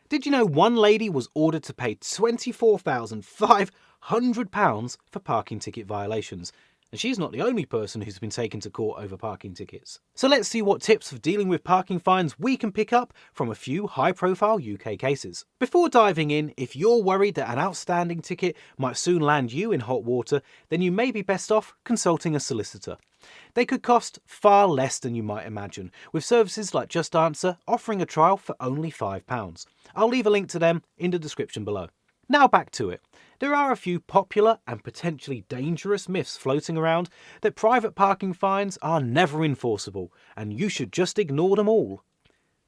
Did you know one lady was ordered to pay £24,500 for parking ticket violations? And she's not the only person who's been taken to court over parking tickets. So let's see what tips for dealing with parking fines we can pick up from a few high-profile UK cases. Before diving in, if you're worried that an outstanding ticket might soon land you in hot water, then you may be best off consulting a solicitor. They could cost far less than you might imagine, with services like Just Answer offering a trial for only £5. I'll leave a link to them in the description below. Now back to it. There are a few popular and potentially dangerous myths floating around that private parking fines are never enforceable and you should just ignore them all.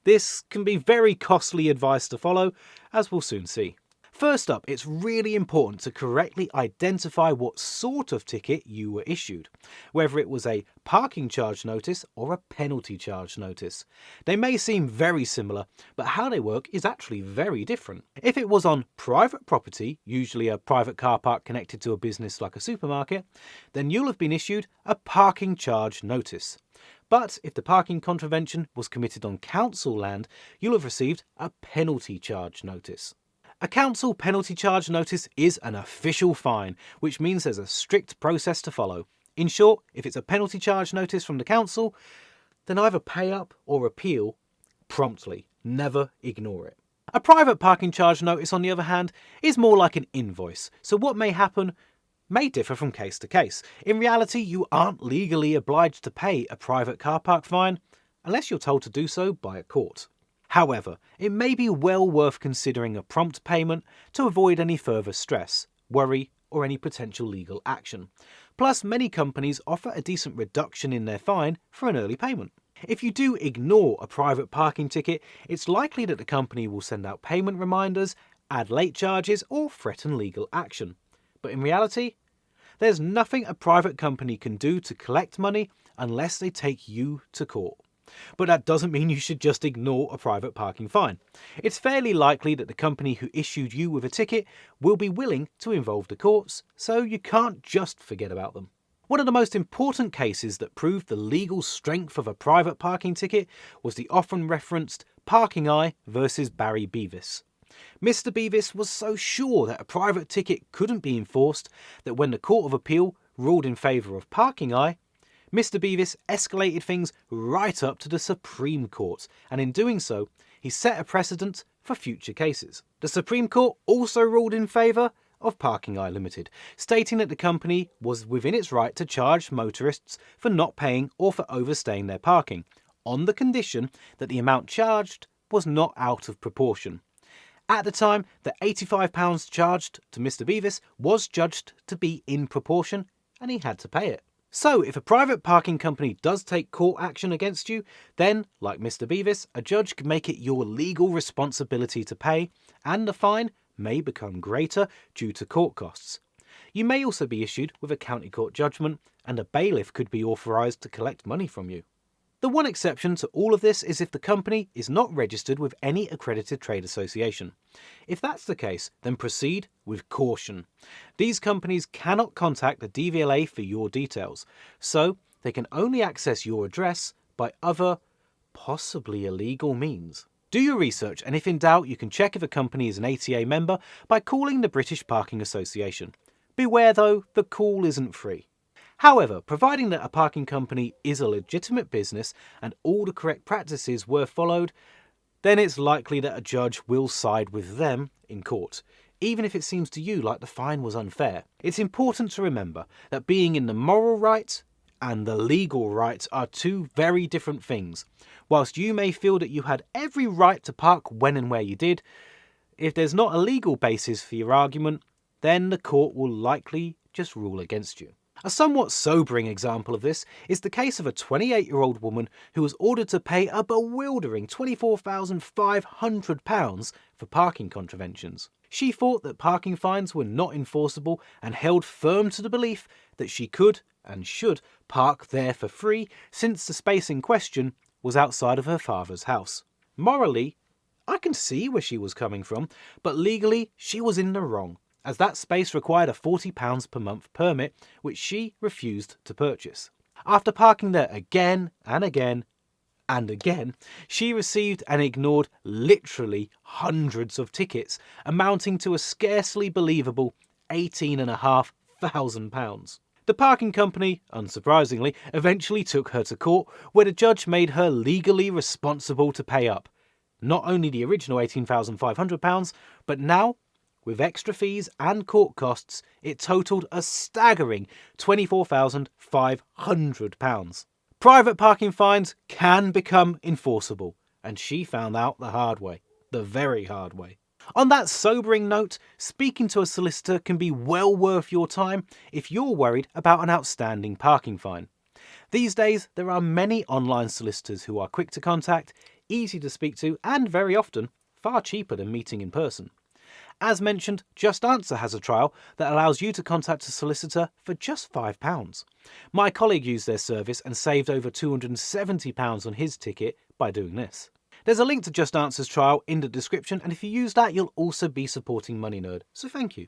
This can be very costly advice to follow, as we'll soon see. First up, it's really important to correctly identify what sort of ticket you were issued, whether it was a parking charge notice or a penalty charge notice. They may seem very similar, but how they work is actually very different. If it was on private property, usually a private car park connected to a business like a supermarket, then you'll have been issued a parking charge notice. But if the parking contravention was committed on council land, you'll have received a penalty charge notice. A council penalty charge notice is an official fine, which means there's a strict process to follow. In short, if it's a penalty charge notice from the council, then either pay up or appeal promptly. Never ignore it. A private parking charge notice, on the other hand, is more like an invoice, so what may happen may differ from case to case. In reality, you aren't legally obliged to pay a private car park fine unless you're told to do so by a court. However, it may be well worth considering a prompt payment to avoid any further stress, worry, or any potential legal action. Plus, many companies offer a decent reduction in their fine for an early payment. If you do ignore a private parking ticket, it's likely that the company will send out payment reminders, add late charges, or threaten legal action. But in reality, there's nothing a private company can do to collect money unless they take you to court. But that doesn't mean you should just ignore a private parking fine. It's fairly likely that the company who issued you with a ticket will be willing to involve the courts, so you can't just forget about them. One of the most important cases that proved the legal strength of a private parking ticket was the often referenced Parking Eye versus Barry Beavis. Mr. Beavis was so sure that a private ticket couldn't be enforced that when the Court of Appeal ruled in favour of Parking Eye, Mr. Beavis escalated things right up to the Supreme Court, and in doing so, he set a precedent for future cases. The Supreme Court also ruled in favour of Parking Eye Limited, stating that the company was within its right to charge motorists for not paying or for overstaying their parking, on the condition that the amount charged was not out of proportion. At the time, the £85 charged to Mr. Beavis was judged to be in proportion, and he had to pay it. So, if a private parking company does take court action against you, then, like Mr. Beavis, a judge can make it your legal responsibility to pay, and the fine may become greater due to court costs. You may also be issued with a county court judgment, and a bailiff could be authorised to collect money from you. The one exception to all of this is if the company is not registered with any accredited trade association. If that's the case, then proceed with caution. These companies cannot contact the DVLA for your details, so they can only access your address by other, possibly illegal means. Do your research, and if in doubt, you can check if a company is an ATA member by calling the British Parking Association. Beware though, the call isn't free. However, providing that a parking company is a legitimate business and all the correct practices were followed, then it's likely that a judge will side with them in court, even if it seems to you like the fine was unfair. It's important to remember that being in the moral right and the legal right are two very different things. Whilst you may feel that you had every right to park when and where you did, if there's not a legal basis for your argument, then the court will likely just rule against you. A somewhat sobering example of this is the case of a 28-year-old woman who was ordered to pay a bewildering £24,500 for parking contraventions. She thought that parking fines were not enforceable and held firm to the belief that she could and should park there for free since the space in question was outside of her father's house. Morally, I can see where she was coming from, but legally she was in the wrong, as that space required a £40 per month permit, which she refused to purchase. After parking there again and again, And again, she received and ignored literally hundreds of tickets, amounting to a scarcely believable £18,500. The parking company, unsurprisingly, eventually took her to court, where the judge made her legally responsible to pay up. Not only the original £18,500, but now, with extra fees and court costs, it totalled a staggering £24,500. Private parking fines can become enforceable, and she found out the hard way. The very hard way. On that sobering note, speaking to a solicitor can be well worth your time if you're worried about an outstanding parking fine. These days, there are many online solicitors who are quick to contact, easy to speak to, and very often far cheaper than meeting in person. As mentioned, Just Answer has a trial that allows you to contact a solicitor for just £5. My colleague used their service and saved over £270 on his ticket by doing this. There's a link to Just Answer's trial in the description, and if you use that, you'll also be supporting Money Nerd, so thank you.